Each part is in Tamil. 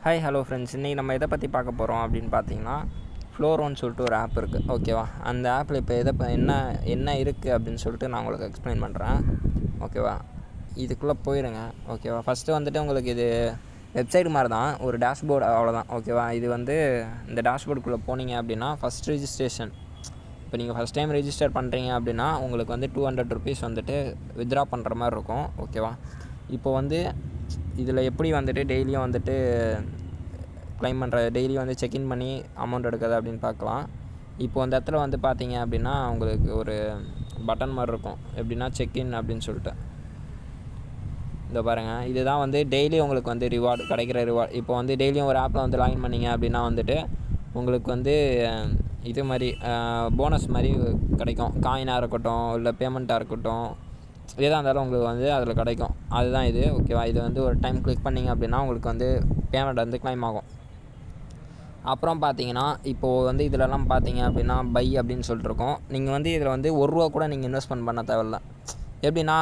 ஹாய் ஹலோ ஃப்ரெண்ட்ஸ், இன்றைக்கி நம்ம எதை பற்றி பார்க்க போகிறோம் அப்படின்னு பார்த்தீங்கன்னா, ஃப்ளோரோன்னு சொல்லிட்டு ஒரு ஆப் இருக்குது. ஓகேவா? அந்த ஆப்பில் இப்போ என்ன இருக்குது அப்படின்னு சொல்லிட்டு நான் உங்களுக்கு எக்ஸ்பிளைன் பண்ணுறேன். ஓகேவா? இதுக்குள்ளே போயிடுங்க. ஓகேவா? ஃபஸ்ட்டு வந்துட்டு உங்களுக்கு இது வெப்சைட் மாதிரி தான், ஒரு டேஷ்போர்டு, அவ்வளோதான். ஓகேவா? இது இந்த டேஷ்போர்டுக்குள்ளே போனீங்க அப்படின்னா ஃபஸ்ட் ரெஜிஸ்ட்ரேஷன். இப்போ நீங்கள் ஃபஸ்ட் டைம் ரெஜிஸ்டர் பண்ணுறீங்க அப்படின்னா உங்களுக்கு ₹200 வந்துட்டு வித்ட்ரா பண்ணுற மாதிரி இருக்கும். ஓகேவா? இப்போ இதில் எப்படி டெய்லியும் க்ளைம் பண்ணுறது, டெய்லியும் செக்இன் பண்ணி அமௌண்ட் எடுக்கிறது அப்படின்னு பார்க்கலாம். இப்போ அந்த இடத்துல பார்த்தீங்க அப்படின்னா உங்களுக்கு ஒரு பட்டன் மாதிரி இருக்கும். எப்படின்னா செக்இன் அப்படின்னு சொல்லிட்டு இந்த பாருங்கள், இதுதான் டெய்லி உங்களுக்கு ரிவார்டு கிடைக்கிற ரிவார்டு. இப்போ டெய்லியும் ஒரு ஆப்பில் லாகின் பண்ணிங்க அப்படின்னா உங்களுக்கு இது மாதிரி போனஸ் மாதிரி கிடைக்கும். காயினாக இருக்கட்டும், இல்லை பேமெண்ட்டாக இருக்கட்டும், எதாக இருந்தாலும் உங்களுக்கு அதில் கிடைக்கும். அதுதான் இது. ஓகேவா? இது ஒரு டைம் கிளிக் பண்ணிங்க அப்படின்னா உங்களுக்கு பேமெண்ட் க்ளைம் ஆகும். அப்புறம் பார்த்தீங்கன்னா இப்போது இதிலலாம் பார்த்தீங்க அப்படின்னா பை அப்படின்னு சொல்லிட்டுருக்கோம். நீங்கள் இதில் ₹1 கூட நீங்கள் இன்வெஸ்ட்மெண்ட் பண்ண தேவையில்ல. எப்படின்னா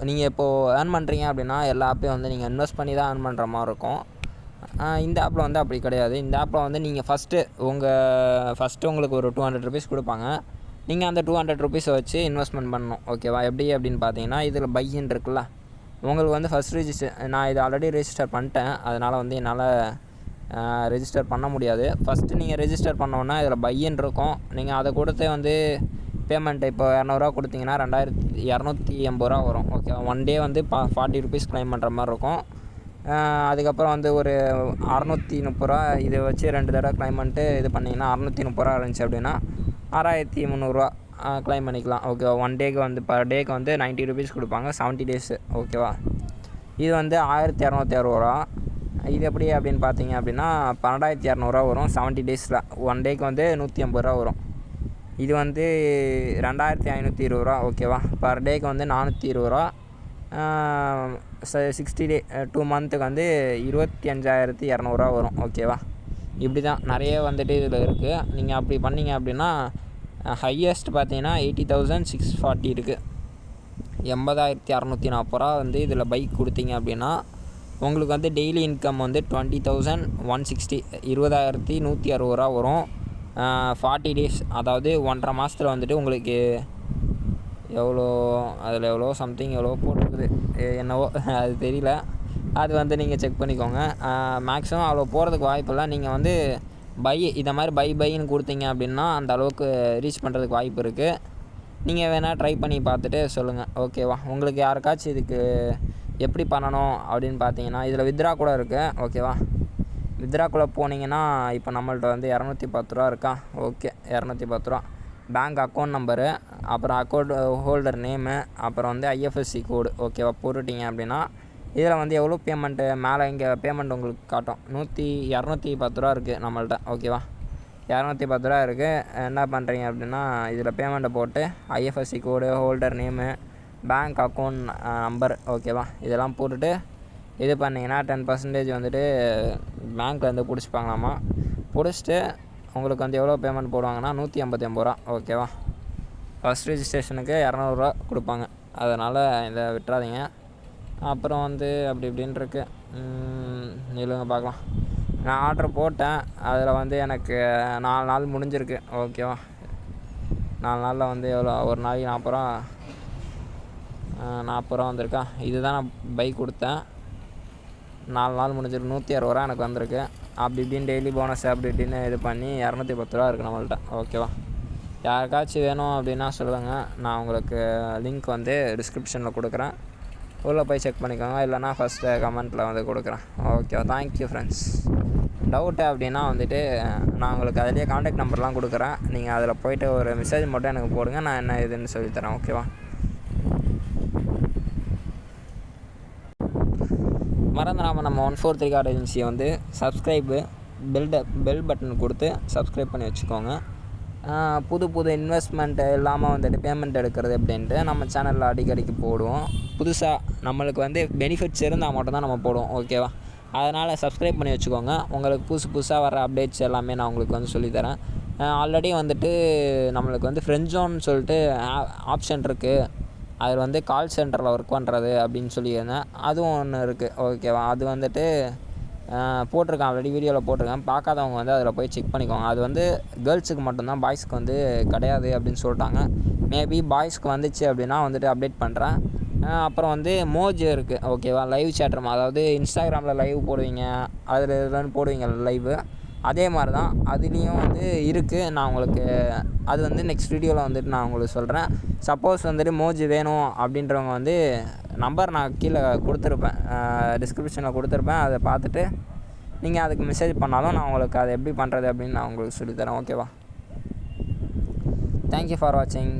நீங்கள் இப்போது ஏர்ன் பண்ணுறீங்க அப்படின்னா எல்லா ஆப்லேயும் நீங்கள் இன்வெஸ்ட் பண்ணி தான் ஏர்ன் பண்ணுற மாதிரி இருக்கும். இந்த ஆப்பில் அப்படி கிடையாது. இந்த ஆப்பில் நீங்கள் ஃபஸ்ட்டு உங்களுக்கு ஒரு ₹200 கொடுப்பாங்க. நீங்கள் அந்த ₹200 வச்சு இன்வெஸ்ட்மெண்ட் பண்ணணும். ஓகேவா? எப்படி அப்படின்னு பார்த்தீங்கன்னா இதில் பையின்னு இருக்குல்ல, உங்களுக்கு ஃபஸ்ட் நான் இது ஆல்ரெடி ரெஜிஸ்டர் பண்ணிட்டேன். அதனால் என்னால் ரெஜிஸ்டர் பண்ண முடியாது. ஃபஸ்ட்டு நீங்கள் ரெஜிஸ்டர் பண்ணோன்னா இதில் பையின்னு இருக்கும். நீங்கள் அதை கொடுத்து பேமெண்ட்டு இப்போ ₹200 கொடுத்தீங்கன்னா ₹280 வரும். ஓகேவா? ஒன் டே ₹40 க்ளைம் பண்ணுற மாதிரி இருக்கும். அதுக்கப்புறம் ஒரு ₹630 இதை வச்சு 2 தடவை க்ளைம் பண்ணிட்டு இது பண்ணிங்கன்னா ₹630 இருந்துச்சு அப்படின்னா ₹6300 க்ளைம் பண்ணிக்கலாம். ஓகேவா? ஒன் டேக்கு பர் டேக்கு ₹90 கொடுப்பாங்க, 70 டேஸு. ஓகேவா? இது ₹1260. இது எப்படி அப்படின்னு பார்த்தீங்க அப்படின்னா ₹12200 வரும் 70 டேஸில். ஒன் டேக்கு ₹180 வரும். இது ₹2520. ஓகேவா? பர் டேக்கு ₹420. 60 டே 2 மந்த்துக்கு ₹25200 வரும். ஓகேவா? இப்படி தான் நிறைய இதில் இருக்குது. நீங்கள் அப்படி பண்ணிங்க அப்படின்னா ஹையஸ்ட் பார்த்தீங்கன்னா 80,640 இருக்குது. 80,640 இதில் பைக் கொடுத்தீங்க அப்படின்னா உங்களுக்கு டெய்லி இன்கம் 20,160 20,160 வரும். 40 டேஸ், அதாவது 1.5 மாதத்தில் உங்களுக்கு எவ்வளோ சம்திங் எவ்வளோ போட்டிருக்குது, என்னவோ அது தெரியல. அது நீங்கள் செக் பண்ணிக்கோங்க. மேக்ஸிமம் அவ்வளோ போகிறதுக்கு வாய்ப்பு இல்லை. நீங்கள் இதை மாதிரி பைன்னு கொடுத்தீங்க அப்படின்னா அந்த அளவுக்கு ரீச் பண்ணுறதுக்கு வாய்ப்பு இருக்குது. நீங்கள் வேணால் ட்ரை பண்ணி பார்த்துட்டு சொல்லுங்கள். ஓகேவா? உங்களுக்கு யாருக்காச்சும் இதுக்கு எப்படி பண்ணணும் அப்படின்னு பார்த்தீங்கன்னா இதில் வித்ட்ரா கூட இருக்குது. ஓகேவா? வித்ட்ராக்குள்ளே போனீங்கன்னா இப்போ நம்மள்ட்ட ₹210 இருக்கா? ஓகே, ₹210. பேங்க் அக்கௌண்ட் நம்பரு, அப்புறம் அக்கௌண்ட் ஹோல்டர் நேமு, அப்புறம் IFSC கோடு. ஓகேவா? போட்டுட்டிங்க அப்படின்னா இதில் எவ்வளோ பேமெண்ட்டு மேலே இங்கே பேமெண்ட் உங்களுக்கு காட்டும். ₹210 இருக்குது நம்மள்ட்ட. ஓகேவா? ₹210 இருக்குது. என்ன பண்ணுறீங்க அப்படின்னா இதில் பேமெண்ட்டை போட்டு IFSC code, holder name, bank account number, ஓகேவா, இதெல்லாம் போட்டுட்டு இது பண்ணிங்கன்னா 10% பேங்க்கில் பிடிச்சிப்பாங்களாமா. பிடிச்சிட்டு உங்களுக்கு எவ்வளோ பேமெண்ட் போடுவாங்கன்னா ₹189. ஓகேவா? ஃபஸ்ட் ரெஜிஸ்ட்ரேஷனுக்கு ₹200 கொடுப்பாங்க. அதனால் இதை விட்டுறாதீங்க. அப்புறம் அப்படி இப்படின்னு இருக்குது. இல்லைங்க, பார்க்கலாம். நான் ஆர்டர் போட்டேன். அதில் எனக்கு 4 நாள் முடிஞ்சிருக்கு. ஓகேவா? 4 நாளில் எவ்வளோ, ஒரு நாளைக்கு ₹40 வந்திருக்கா? இதுதான் நான் பைக் கொடுத்தேன். 4 நாள் முடிஞ்சிருக்கு. ₹160 எனக்கு வந்திருக்கு. அப்படி இப்படின்னு டெய்லி போனஸ் அப்படி இப்படின்னு இது பண்ணி ₹210 இருக்குது நம்மள்ட்ட. ஓகேவா? யாருக்காச்சும் வேணும் அப்படின்னா சொல்லுங்கள். நான் உங்களுக்கு லிங்க் டிஸ்கிரிப்ஷனில் கொடுக்குறேன். உள்ளே போய் செக் பண்ணிக்கோங்க. இல்லைனா ஃபஸ்ட்டு கமெண்ட்டில் கொடுக்குறேன். Okay, thank you friends. டவுட்டு அப்படின்னா நான் உங்களுக்கு அதிலேயே காண்டாக்ட் நம்பர்லாம் கொடுக்குறேன். நீங்கள் அதில் போய்ட்டு ஒரு மெசேஜ் மட்டும் எனக்கு போடுங்க. நான் என்ன இதுன்னு சொல்லித்தரேன். ஓகேவா? மறந்துடாமல் நம்ம 143 கார்டு ஏஜென்சியை சப்ஸ்கிரைபு பெல் பட்டன் கொடுத்து சப்ஸ்கிரைப் பண்ணி வச்சுக்கோங்க. புது இன்வெஸ்ட்மெண்ட்டு இல்லாமல் பேமெண்ட் எடுக்கிறது அப்படின்ட்டு நம்ம சேனலில் அடிக்கடிக்கு போடுவோம். புதுசாக நம்மளுக்கு பெனிஃபிட்ஸ் இருந்தால் மட்டும் தான் நம்ம போடுவோம். ஓகேவா? அதனால் சப்ஸ்கிரைப் பண்ணி வச்சுக்கோங்க. உங்களுக்கு புதுசாக வர அப்டேட்ஸ் எல்லாமே நான் உங்களுக்கு சொல்லித்தரேன். ஆல்ரெடி நம்மளுக்கு ஃப்ரெண்ட் ஜோன் சொல்லிட்டு ஆப்ஷன் இருக்குது. அதில் கால் சென்டரில் ஒர்க் பண்ணுறது அப்படின்னு சொல்லியிருந்தேன். அதுவும் ஒன்று இருக்குது. ஓகேவா? அது போட்டிருக்கேன், ஆல்ரெடி வீடியோவில் போட்டிருக்கேன். பார்க்காதவங்க வந்து அதில் போய் செக் பண்ணிக்கோங்க. அது வந்து கேர்ள்ஸுக்கு மட்டும்தான், பாய்ஸ்க்கு வந்து கிடையாது அப்படின்னு சொல்லிட்டாங்க. மேபி பாய்ஸ்க்கு வந்துச்சு அப்படின்னா வந்துட்டு அப்டேட் பண்ணுறேன். அப்புறம் வந்து மோஜ் இருக்குது, ஓகேவா? லைவ் சேட்டர், அதாவது இன்ஸ்டாகிராமில் லைவ் போடுவீங்க, அதில் இதுலன்னு போடுவீங்க லைவு, அதே மாதிரி தான் அதுலேயும் வந்து இருக்குது. நான் உங்களுக்கு அது வந்து நெக்ஸ்ட் வீடியோவில் வந்துட்டு நான் உங்களுக்கு சொல்கிறேன். சப்போஸ் வந்துட்டு மோஜ் வேணும் அப்படின்றவங்க வந்து நம்பர் நான் கீழே கொடுத்துருப்பேன், டிஸ்கிரிப்ஷனில் கொடுத்துருப்பேன். அதை பார்த்துட்டு நீங்கள் அதுக்கு மெசேஜ் பண்ணாலும் நான் உங்களுக்கு அதை எப்படி பண்ணுறது அப்படின்னு நான் உங்களுக்கு சொல்லித்தரேன், ஓகேவா? தேங்க்யூ ஃபார் வாட்சிங்.